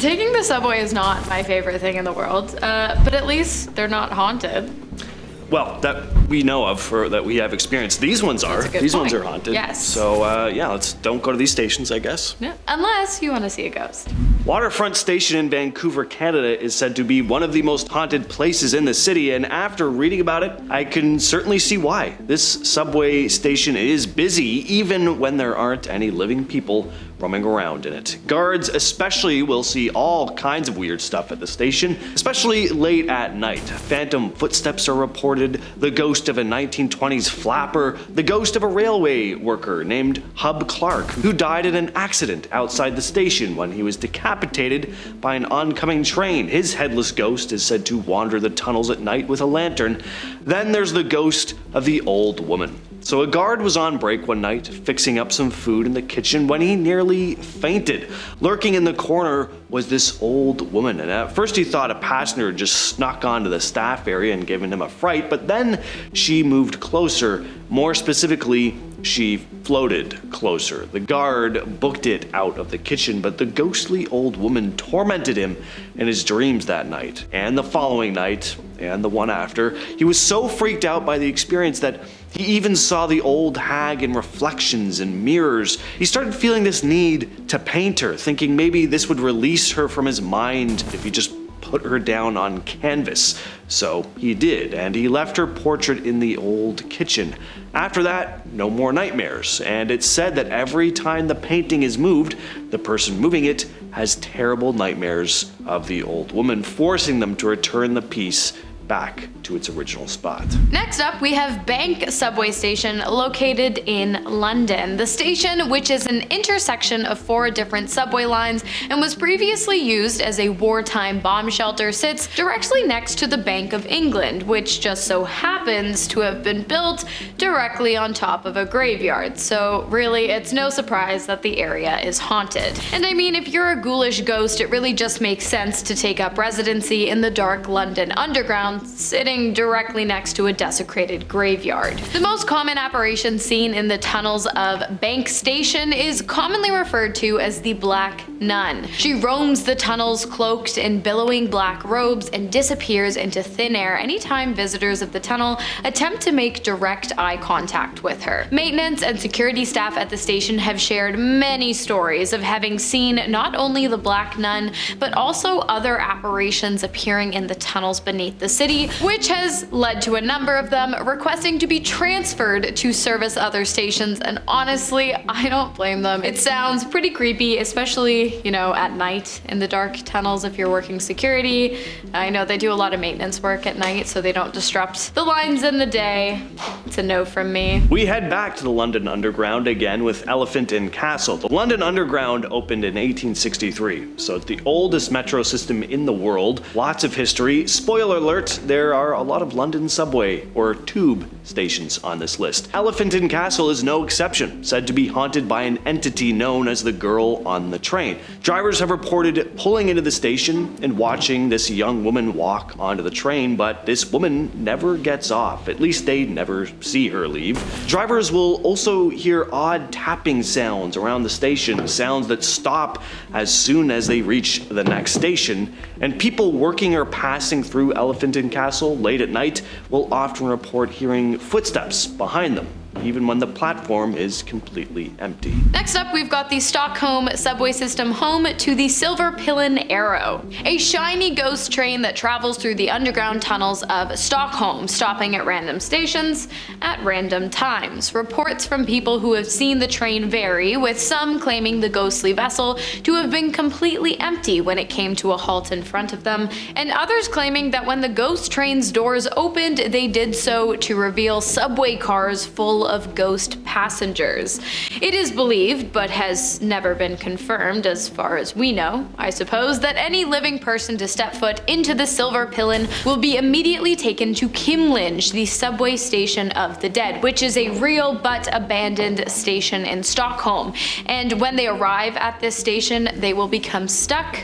Taking the subway is not my favorite thing in the world, but at least they're not haunted. Well, that we know of, or that we have experienced. These ones are. That's a good These ones point. are haunted. Yes. So, yeah, don't go to these stations, I guess. Yeah. Unless you want to see a ghost. Waterfront Station in Vancouver, Canada is said to be one of the most haunted places in the city, and after reading about it, I can certainly see why. This subway station is busy even when there aren't any living people roaming around in it. Guards especially will see all kinds of weird stuff at the station, especially late at night. Phantom footsteps are reported, the ghost of a 1920s flapper, the ghost of a railway worker named Hub Clark, who died in an accident outside the station when he was decapitated by an oncoming train. His headless ghost is said to wander the tunnels at night with a lantern. Then there's the ghost of the old woman. So a guard was on break one night, fixing up some food in the kitchen when he nearly fainted. Lurking in the corner was this old woman, and at first he thought a passenger just snuck onto the staff area and given him a fright, but then she moved closer. More specifically, she floated closer. The guard booked it out of the kitchen, but the ghostly old woman tormented him in his dreams that night, and the following night, and the one after. He was so freaked out by the experience that he even saw the old hag in reflections and mirrors. He started feeling this need to paint her, thinking maybe this would release her from his mind if he just put her down on canvas. So he did, and he left her portrait in the old kitchen. After that, no more nightmares, and it's said that every time the painting is moved, the person moving it has terrible nightmares of the old woman, forcing them to return the piece back to its original spot. Next up, we have Bank subway station located in London. The station, which is an intersection of 4 different subway lines and was previously used as a wartime bomb shelter, sits directly next to the Bank of England, which just so happens to have been built directly on top of a graveyard. So really, it's no surprise that the area is haunted. And I mean, if you're a ghoulish ghost, it really just makes sense to take up residency in the dark London underground, sitting directly next to a desecrated graveyard. The most common apparition seen in the tunnels of Bank Station is commonly referred to as the Black Nun. She roams the tunnels cloaked in billowing black robes and disappears into thin air anytime visitors of the tunnel attempt to make direct eye contact with her. Maintenance and security staff at the station have shared many stories of having seen not only the Black Nun, but also other apparitions appearing in the tunnels beneath the city, which has led to a number of them requesting to be transferred to service other stations, and honestly, I don't blame them. It sounds pretty creepy, especially, you know, at night in the dark tunnels if you're working security. I know they do a lot of maintenance work at night, so they don't disrupt the lines in the day. It's a no from me. We head back to the London Underground again with Elephant and Castle. The London Underground opened in 1863, so it's the oldest metro system in the world. Lots of history. Spoiler alert, there are a lot of London subway or tube stations on this list. Elephant and Castle is no exception, said to be haunted by an entity known as the Girl on the Train. Drivers have reported pulling into the station and watching this young woman walk onto the train, but this woman never gets off. At least they never see her leave. Drivers will also hear odd tapping sounds around the station, sounds that stop as soon as they reach the next station, and people working or passing through Elephant and Castle late at night will often report hearing footsteps behind them, even when the platform is completely empty. Next up, we've got the Stockholm subway system, home to the Silver Pillen Arrow, a shiny ghost train that travels through the underground tunnels of Stockholm, stopping at random stations at random times. Reports from people who have seen the train vary, with some claiming the ghostly vessel to have been completely empty when it came to a halt in front of them, and others claiming that when the ghost train's doors opened, they did so to reveal subway cars full of ghost passengers. It is believed, but has never been confirmed as far as we know, I suppose, that any living person to step foot into the Silver Pillen will be immediately taken to Kimlinge, the subway station of the dead, which is a real but abandoned station in Stockholm. And when they arrive at this station, they will become stuck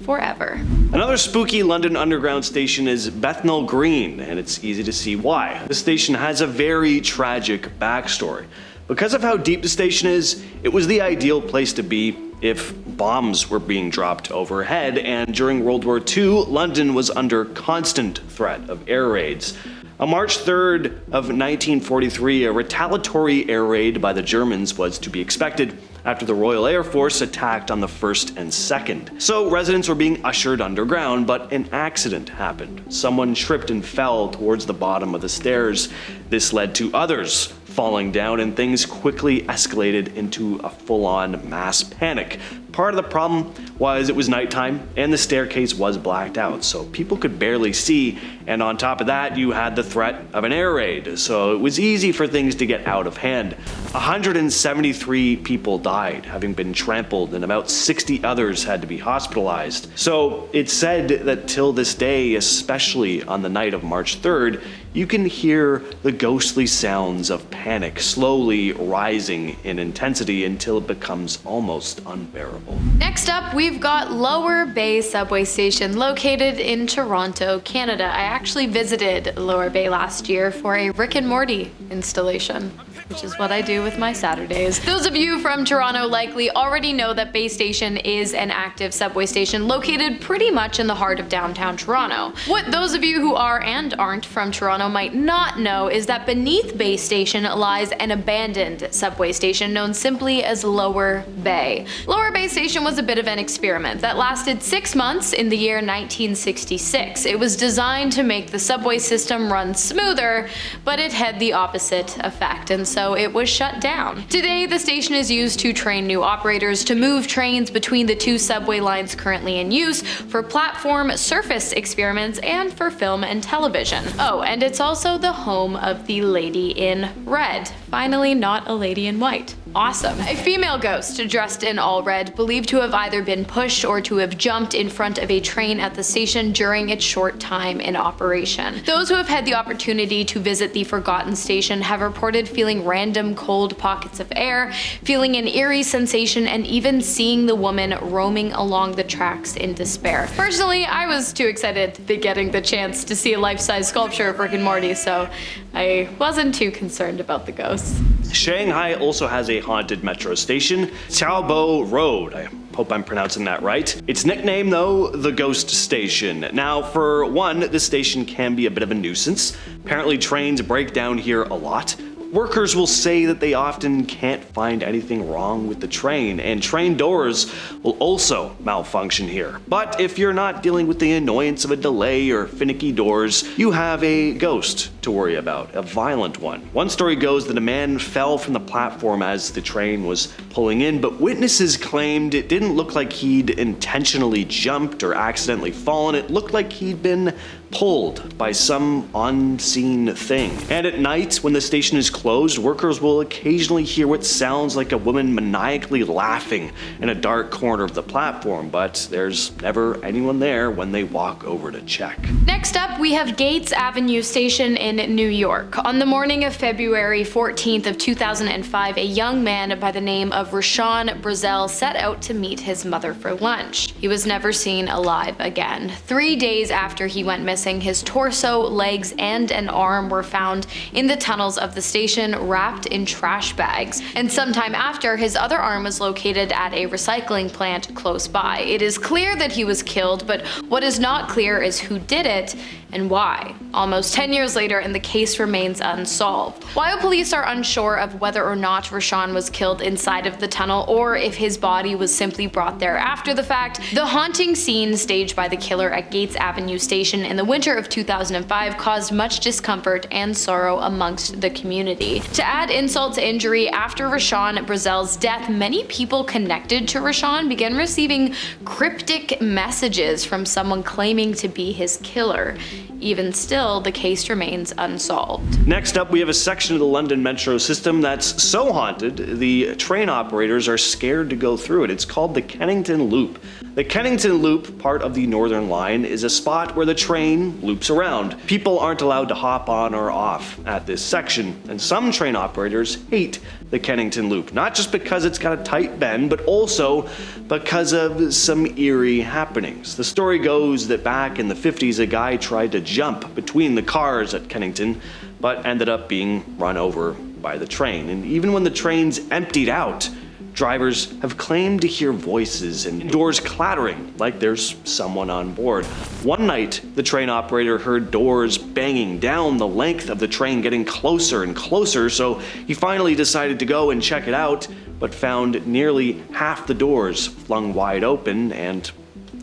forever. Another spooky London Underground station is Bethnal Green, and it's easy to see why. The station has a very tragic backstory. Because of how deep the station is, it was the ideal place to be if bombs were being dropped overhead, and during World War II, London was under constant threat of air raids. On March 3rd of 1943, a retaliatory air raid by the Germans was to be expected after the Royal Air Force attacked on the 1st and 2nd. So residents were being ushered underground, but an accident happened. Someone tripped and fell towards the bottom of the stairs. This led to others falling down, and things quickly escalated into a full-on mass panic. Part of the problem was it was nighttime and the staircase was blacked out, so people could barely see, and on top of that you had the threat of an air raid, so it was easy for things to get out of hand. 173 people died, having been trampled, and about 60 others had to be hospitalized. So it's said that till this day, especially on the night of March 3rd, you can hear the ghostly sounds of panic slowly rising in intensity until it becomes almost unbearable. Next up, we've got Lower Bay subway station located in Toronto, Canada. I actually visited Lower Bay last year for a Rick and Morty installation, which is what I do with my Saturdays. Those of you from Toronto likely already know that Bay Station is an active subway station located pretty much in the heart of downtown Toronto. What those of you who are and aren't from Toronto might not know is that beneath Bay Station lies an abandoned subway station known simply as Lower Bay. Lower Bay Station was a bit of an experiment that lasted 6 months in the year 1966. It was designed to make the subway system run smoother, but it had the opposite effect, and so it was shut down. Today, the station is used to train new operators to move trains between the two subway lines currently in use, for platform surface experiments, and for film and television. Oh, and it's also the home of the Lady in Red. Finally, not a lady in white. Awesome. A female ghost dressed in all red, believed to have either been pushed or to have jumped in front of a train at the station during its short time in operation. Those who have had the opportunity to visit the forgotten station have reported feeling random cold pockets of air, feeling an eerie sensation, and even seeing the woman roaming along the tracks in despair. Personally, I was too excited to be getting the chance to see a life-size sculpture of Rick and Morty, so I wasn't too concerned about the ghosts. Shanghai also has a haunted metro station, Xiaobo Road. I hope I'm pronouncing that right. Its nickname, though, the Ghost Station. Now, for one, this station can be a bit of a nuisance. Apparently, trains break down here a lot. Workers will say that they often can't find anything wrong with the train, and train doors will also malfunction here. But if you're not dealing with the annoyance of a delay or finicky doors, you have a ghost to worry about, a violent one. One story goes that a man fell from the platform as the train was pulling in, but witnesses claimed it didn't look like he'd intentionally jumped or accidentally fallen. It looked like he'd been pulled by some unseen thing. And at night, when the station is closed, workers will occasionally hear what sounds like a woman maniacally laughing in a dark corner of the platform, but there's never anyone there when they walk over to check. Next up, we have Gates Avenue Station in New York. On the morning of February 14th of 2005, a young man by the name of Rashawn Brazel set out to meet his mother for lunch. He was never seen alive again. 3 days after he went missing, his torso, legs, and an arm were found in the tunnels of the station, wrapped in trash bags. And sometime after, his other arm was located at a recycling plant close by. It is clear that he was killed, but what is not clear is who did it and why. Almost 10 years later, and the case remains unsolved. While police are unsure of whether or not Rashawn was killed inside of the tunnel or if his body was simply brought there after the fact, the haunting scene staged by the killer at Gates Avenue Station in the winter of 2005 caused much discomfort and sorrow amongst the community. To add insult to injury, after Rashawn Brazel's death, many people connected to Rashawn began receiving cryptic messages from someone claiming to be his killer. Even still, the case remains unsolved. Next up, we have a section of the London Metro system that's so haunted, the train operators are scared to go through it. It's called the Kennington Loop. The Kennington Loop, part of the Northern Line, is a spot where the train loops around. People aren't allowed to hop on or off at this section, and some train operators hate the Kennington Loop, not just because it's got a tight bend, but also because of some eerie happenings. The story goes that back in the 50s, a guy tried to jump between the cars at Kennington, but ended up being run over by the train. And even when the trains emptied out, drivers have claimed to hear voices and doors clattering like there's someone on board. One night, the train operator heard doors banging down the length of the train, getting closer and closer, so he finally decided to go and check it out, but found nearly half the doors flung wide open and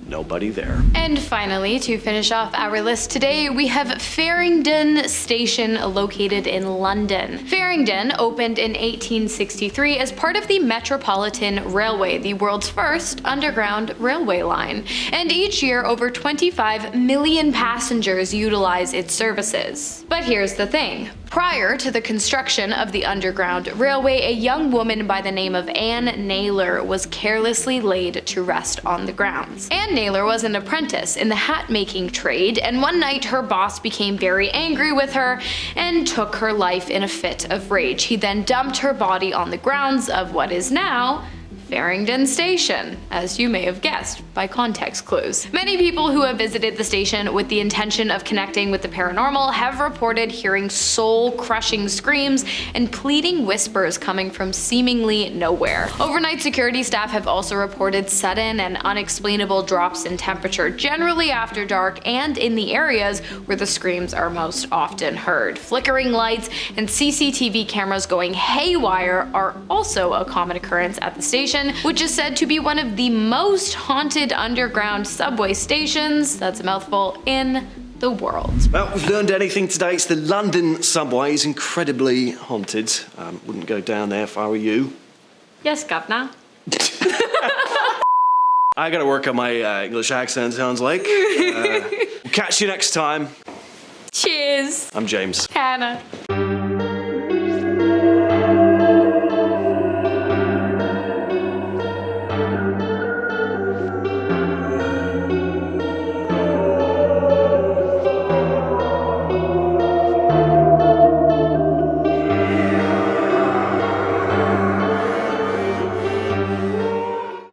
nobody there. And finally, to finish off our list today, we have Farringdon Station located in London. Farringdon opened in 1863 as part of the Metropolitan Railway, the world's first underground railway line. And each year, over 25 million passengers utilize its services. But here's the thing. Prior to the construction of the Underground Railway, a young woman by the name of Anne Naylor was carelessly laid to rest on the grounds. Anne Naylor was an apprentice in the hat-making trade, and one night her boss became very angry with her and took her life in a fit of rage. He then dumped her body on the grounds of what is now Farringdon Station, as you may have guessed by context clues. Many people who have visited the station with the intention of connecting with the paranormal have reported hearing soul-crushing screams and pleading whispers coming from seemingly nowhere. Overnight security staff have also reported sudden and unexplainable drops in temperature, generally after dark and in the areas where the screams are most often heard. Flickering lights and CCTV cameras going haywire are also a common occurrence at the station, which is said to be one of the most haunted underground subway stations, that's a mouthful, in the world. Well, we've learned anything today. It's the London subway is incredibly haunted. Wouldn't go down there if I were you. Yes, governor. I gotta work on my English accent, sounds like. We'll catch you next time. Cheers. I'm James. Hannah.